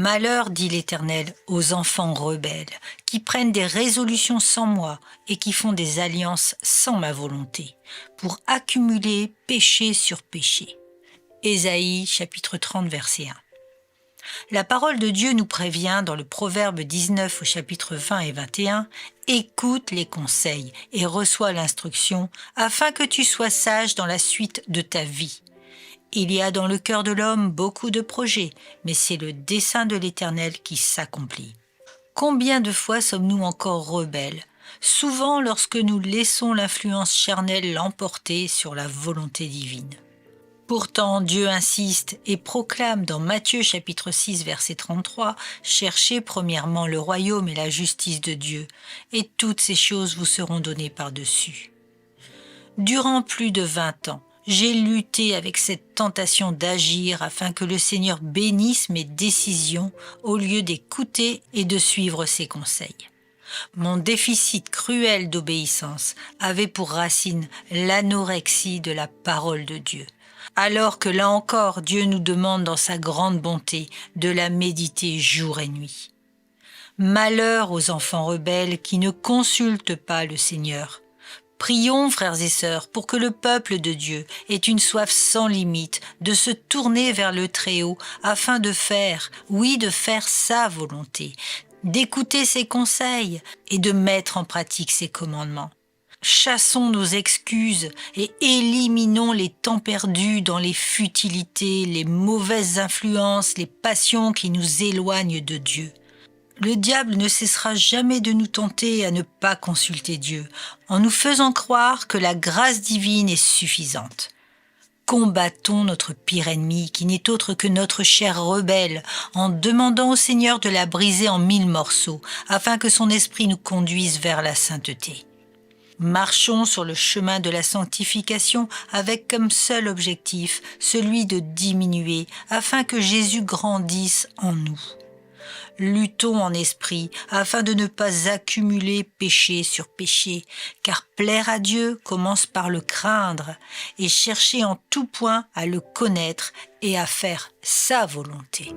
Malheur, dit l'Éternel, aux enfants rebelles, qui prennent des résolutions sans moi et qui font des alliances sans ma volonté, pour accumuler péché sur péché. Ésaïe, chapitre 30, verset 1. La parole de Dieu nous prévient dans le Proverbe 19 au chapitre 20 et 21 « Écoute les conseils et reçois l'instruction, afin que tu sois sage dans la suite de ta vie. » Il y a dans le cœur de l'homme beaucoup de projets, mais c'est le dessein de l'Éternel qui s'accomplit. Combien de fois sommes-nous encore rebelles, souvent lorsque nous laissons l'influence charnelle l'emporter sur la volonté divine. Pourtant, Dieu insiste et proclame dans Matthieu chapitre 6 verset 33 « Cherchez premièrement le royaume et la justice de Dieu, et toutes ces choses vous seront données par-dessus. » Durant plus de 20 ans, j'ai lutté avec cette tentation d'agir afin que le Seigneur bénisse mes décisions au lieu d'écouter et de suivre ses conseils. Mon déficit cruel d'obéissance avait pour racine l'anorexie de la parole de Dieu, alors que là encore Dieu nous demande dans sa grande bonté de la méditer jour et nuit. Malheur aux enfants rebelles qui ne consultent pas le Seigneur. Prions, frères et sœurs, pour que le peuple de Dieu ait une soif sans limite de se tourner vers le Très-Haut afin de faire, oui, de faire sa volonté, d'écouter ses conseils et de mettre en pratique ses commandements. Chassons nos excuses et éliminons les temps perdus dans les futilités, les mauvaises influences, les passions qui nous éloignent de Dieu. Le diable ne cessera jamais de nous tenter à ne pas consulter Dieu, en nous faisant croire que la grâce divine est suffisante. Combattons notre pire ennemi, qui n'est autre que notre chair rebelle, en demandant au Seigneur de la briser en 1000 morceaux, afin que son esprit nous conduise vers la sainteté. Marchons sur le chemin de la sanctification avec comme seul objectif celui de diminuer, afin que Jésus grandisse en nous. Luttons en esprit afin de ne pas accumuler péché sur péché, car plaire à Dieu commence par le craindre et chercher en tout point à le connaître et à faire sa volonté.